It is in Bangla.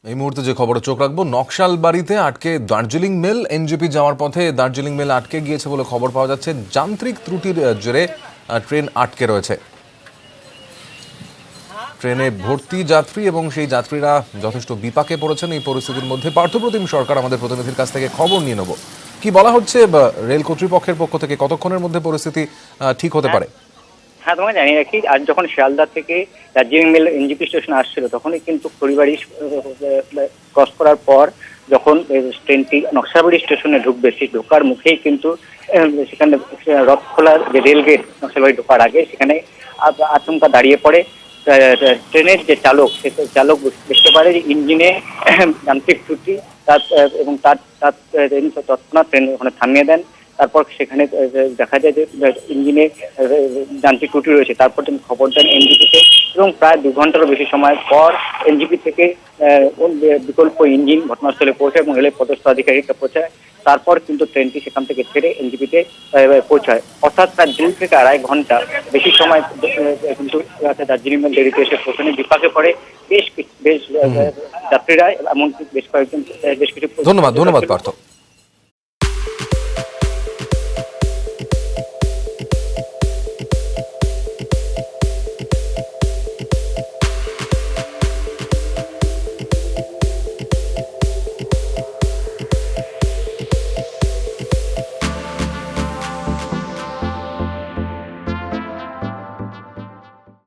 এই মুহূর্তে যে খবরে চোখ রাখবো, নকশালবাড়িতে আটকে দার্জিলিং মেল। এনজেপি যাওয়ার পথে দার্জিলিং মেল আটকে গিয়েছে বলে খবর পাওয়া যাচ্ছে। যান্ত্রিক ত্রুটির জেরে ট্রেন আটকে রয়েছে। ট্রেনে ভর্তি যাত্রী এবং সেই যাত্রীরা যথেষ্ট বিপাকে পড়েছেন। এই পরিস্থিতির মধ্যে পার্থপ্রতিম সরকার আমাদের প্রতিনিধির কাছ থেকে খবর নিয়ে নেব। কি বলা হচ্ছে রেল কর্তৃপক্ষের পক্ষ থেকে, কতক্ষণের মধ্যে পরিস্থিতি ঠিক হতে পারে? হ্যাঁ, তোমাকে জানিয়ে রাখি, আজ যখন শিয়ালদা থেকে দার্জিলিং মেল এনজিপি স্টেশন আসছিল তখনই কিন্তু খড়িবাড়ি ক্রস করার পর যখন ট্রেনটি নকশালবাড়ি স্টেশনে ঢুকবে, সেই ঢোকার মুখেই কিন্তু সেখানে রথখোলার যে রেল গেট নকশালবাড়ি ঢোকার আগে সেখানে আচমকা দাঁড়িয়ে পড়ে। ট্রেনের যে চালক, সে চালক দেখতে পারে যে ইঞ্জিনে যান্ত্রিক ত্রুটি, এবং তার তৎক্ষণাৎ ট্রেন ওখানে থামিয়ে দেন। তারপর সেখানে দেখা যায় যে ইঞ্জিনে যান্ত্রিক ত্রুটি রয়েছে। তারপর তিনি খবর দেন এনজিপিতে এবং প্রায় 2 ঘন্টারও বেশি সময় পর এনজিপি থেকে বিকল্প ইঞ্জিন ঘটনাস্থলে পৌঁছায় এবং রেলের পদস্থ আধিকারিকরা পৌঁছায়। তারপর কিন্তু ট্রেনটি সেখান থেকে ছেড়ে এনজিপিতে পৌঁছায়। অর্থাৎ প্রায় 2 থেকে 2.5 ঘন্টা বেশি সময় কিন্তু দার্জিলিং মেল দেরিতে এসে পৌঁছানো। বিপাকে পড়ে বেশ যাত্রীরা, এমনকি বেশ কিছু। ধন্যবাদ পার্থ।